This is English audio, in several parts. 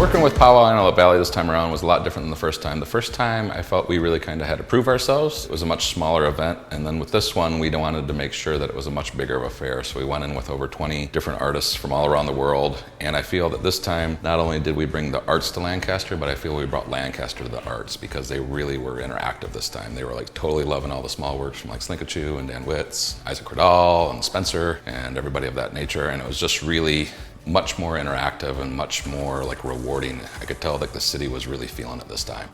Working with POW Antelope Valley this time around was a lot different than the first time. The first time I felt we really kind of had to prove ourselves. It was a much smaller event, and then with this one we wanted to make sure that it was a much bigger affair, so we went in with over 20 different artists from all around the world, and I feel that this time not only did we bring the arts to Lancaster, but I feel we brought Lancaster to the arts because they really were interactive this time. They were like totally loving all the small works from like Slinkachu and Witz, and Spenser, and everybody of that nature, and it was just really much more interactive and much more like rewarding. I could tell like the city was really feeling it this time.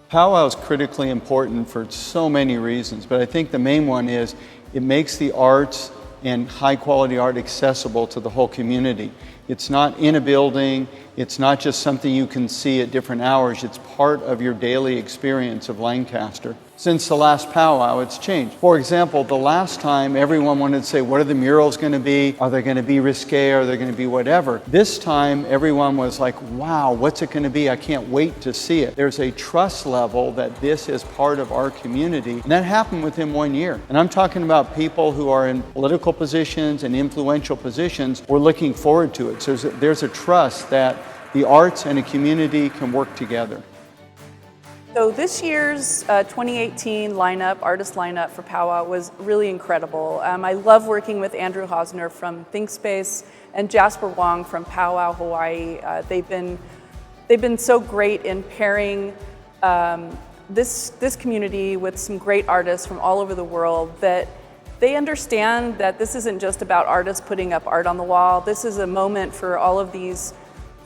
Powwow is critically important for so many reasons, but I think the main one is it makes the arts and high quality art accessible to the whole community. It's not in a building, it's not just something you can see at different hours, it's part of your daily experience of Lancaster. Since the last powwow, it's changed. For example, the last time everyone wanted to say, what are the murals going to be? Are they going to be risque? Are they going to be whatever? This time, everyone was like, wow, what's it going to be? I can't wait to see it. There's a trust level that this is part of our community. And that happened within 1 year. And I'm talking about people who are in political positions and influential positions. We're looking forward to it. So there's a trust that the arts and a community can work together. So this year's 2018 artist lineup for Powwow was really incredible. I love working with Andrew Hosner from ThinkSpace and Jasper Wong from Powwow Hawaii. They've been so great in pairing this community with some great artists from all over the world that they understand that this isn't just about artists putting up art on the wall. This is a moment for all of these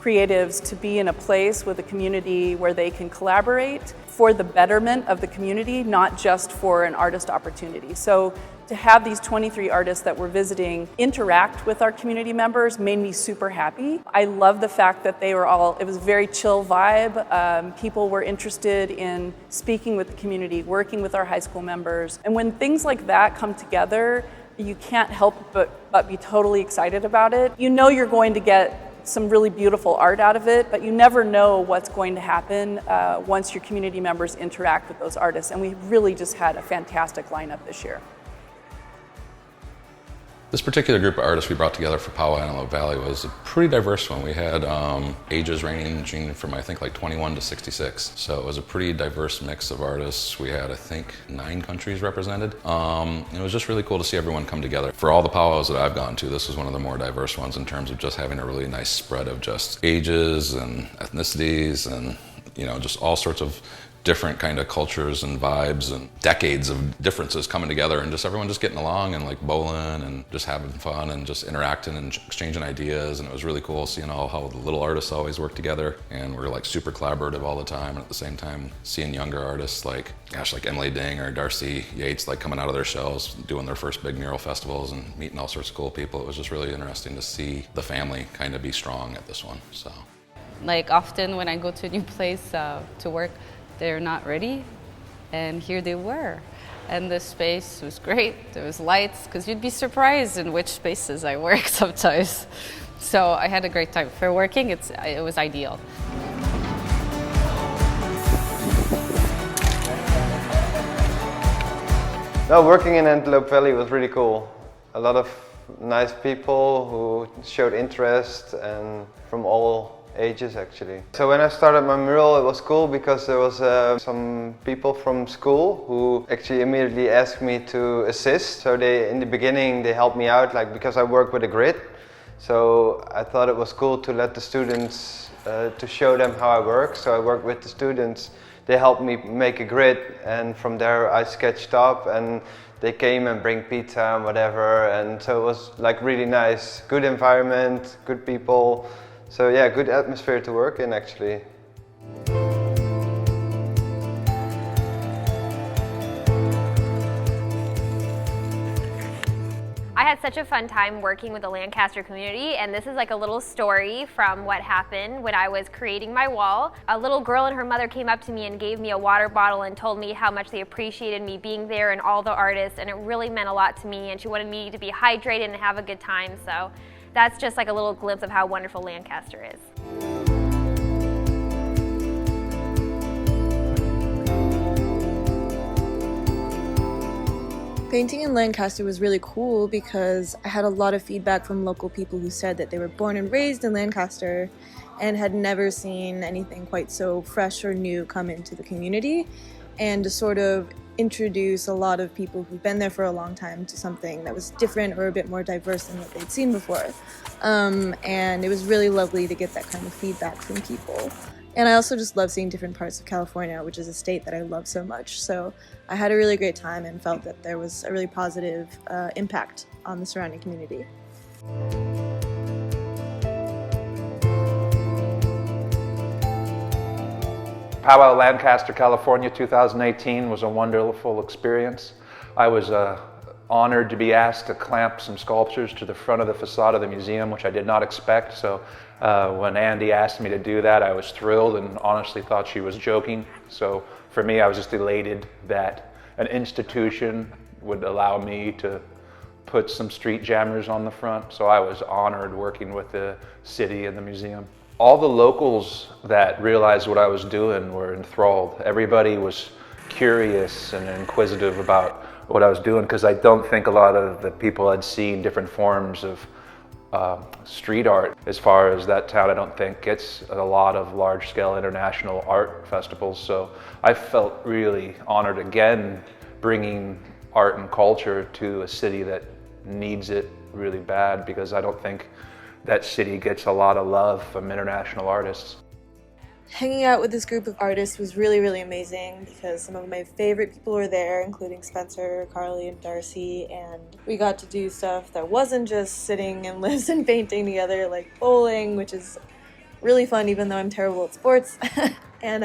creatives to be in a place with a community where they can collaborate for the betterment of the community, not just for an artist opportunity. So to have these 23 artists that we're visiting interact with our community members made me super happy. I love the fact that it was a very chill vibe. People were interested in speaking with the community, working with our high school members. And when things like that come together, you can't help but be totally excited about it. You know you're going to get some really beautiful art out of it, but you never know what's going to happen once your community members interact with those artists. And we really just had a fantastic lineup this year. This particular group of artists we brought together for POW Antelope Valley was a pretty diverse one. We had ages ranging from I think like 21 to 66. So it was a pretty diverse mix of artists. We had I think 9 countries represented. It was just really cool to see everyone come together. For all the powwows that I've gone to, this was one of the more diverse ones in terms of just having a really nice spread of just ages and ethnicities and just all sorts of different kind of cultures and vibes and decades of differences coming together and just everyone just getting along and like bowling and just having fun and just interacting and exchanging ideas. And it was really cool seeing how the little artists always work together, and we're like super collaborative all the time, and at the same time seeing younger artists like Emily Ding or Darcy, Yates like coming out of their shells, doing their first big mural festivals and meeting all sorts of cool people. It was just really interesting to see the family kind of be strong at this one. So like often when I go to a new place to work, they're not ready, and here they were. And the space was great. There was lights, because you'd be surprised in which spaces I work sometimes. So I had a great time. For working, it was ideal. No, working in Antelope Valley was really cool. A lot of nice people who showed interest, and from all ages actually. So when I started my mural, it was cool because there was some people from school who actually immediately asked me to assist. So in the beginning they helped me out, like because I work with a grid. So I thought it was cool to let the students, to show them how I work. So I worked with the students. They helped me make a grid, and from there I sketched up, and they came and bring pizza and whatever. And so it was like really nice, good environment, good people. So yeah, good atmosphere to work in actually. I had such a fun time working with the Lancaster community, and this is like a little story from what happened when I was creating my wall. A little girl and her mother came up to me and gave me a water bottle and told me how much they appreciated me being there and all the artists, and it really meant a lot to me, and she wanted me to be hydrated and have a good time. So that's just like a little glimpse of how wonderful Lancaster is. Painting in Lancaster was really cool because I had a lot of feedback from local people who said that they were born and raised in Lancaster and had never seen anything quite so fresh or new come into the community, and to sort of introduce a lot of people who've been there for a long time to something that was different or a bit more diverse than what they'd seen before. And it was really lovely to get that kind of feedback from people. And I also just love seeing different parts of California, which is a state that I love so much. So I had a really great time and felt that there was a really positive impact on the surrounding community. POW Lancaster, California 2018 was a wonderful experience. I was honored to be asked to clamp some sculptures to the front of the facade of the museum, which I did not expect. So when Andy asked me to do that, I was thrilled and honestly thought she was joking. So for me, I was just elated that an institution would allow me to put some street jammers on the front. So I was honored working with the city and the museum. All the locals that realized what I was doing were enthralled. Everybody was curious and inquisitive about what I was doing, because I don't think a lot of the people had seen different forms of street art. As far as that town, I don't think gets a lot of large-scale international art festivals. So I felt really honored again bringing art and culture to a city that needs it really bad, because I don't think that city gets a lot of love from international artists. Hanging out with this group of artists was really, really amazing because some of my favorite people were there, including Spenser, Carly, and Darcy, and we got to do stuff that wasn't just sitting and lives and painting together, like bowling, which is really fun even though I'm terrible at sports. And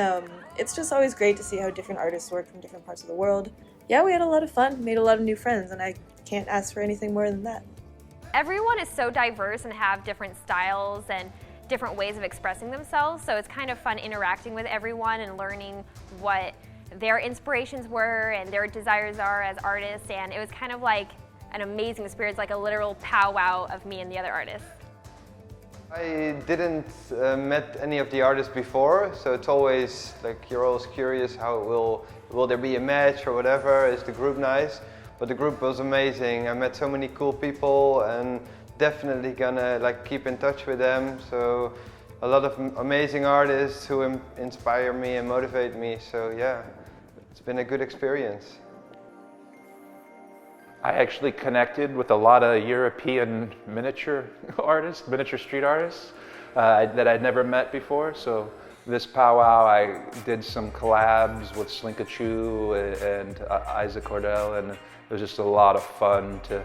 it's just always great to see how different artists work from different parts of the world. Yeah, we had a lot of fun, made a lot of new friends, and I can't ask for anything more than that. Everyone is so diverse and have different styles and different ways of expressing themselves, so it's kind of fun interacting with everyone and learning what their inspirations were and their desires are as artists, and it was kind of like an amazing experience, like a literal powwow of me and the other artists. I didn't met any of the artists before, so it's always like you're always curious how it will there be a match or whatever, is the group nice? But the group was amazing. I met so many cool people and definitely gonna like keep in touch with them. So a lot of amazing artists who inspire me and motivate me. So yeah, it's been a good experience. I actually connected with a lot of European miniature artists, miniature street artists that I'd never met before. So this powwow, I did some collabs with Slinkachu and Isaac Cordell, and it was just a lot of fun to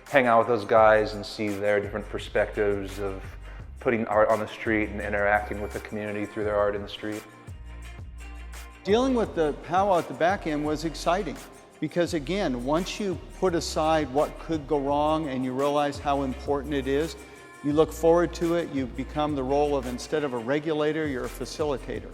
hang out with those guys and see their different perspectives of putting art on the street and interacting with the community through their art in the street. Dealing with the powwow at the back end was exciting because, again, once you put aside what could go wrong and you realize how important it is, you look forward to it, you become the role of, instead of a regulator, you're a facilitator.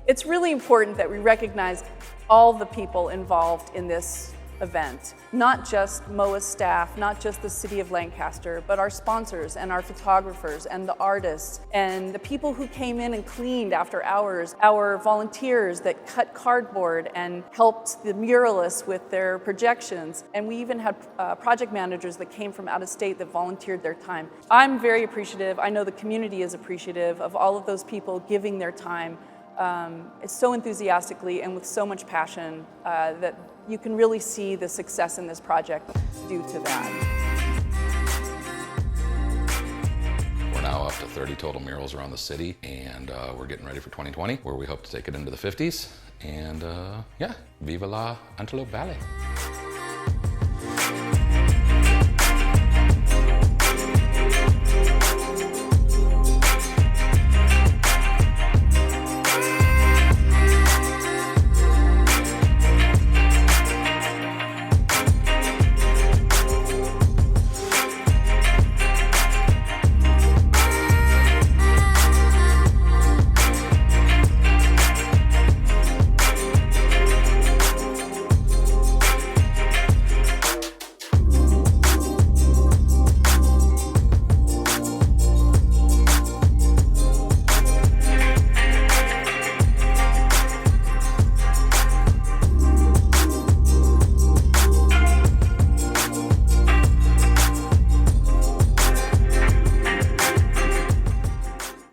It's really important that we recognize all the people involved in this event, not just MOUF staff, not just the City of Lancaster, but our sponsors and our photographers and the artists and the people who came in and cleaned after hours, our volunteers that cut cardboard and helped the muralists with their projections, and we even had project managers that came from out of state that volunteered their time. I'm very appreciative, I know the community is appreciative of all of those people giving their time so enthusiastically and with so much passion that you can really see the success in this project due to that. We're now up to 30 total murals around the city, and we're getting ready for 2020, where we hope to take it into the 50s. And yeah, viva la Antelope Valley.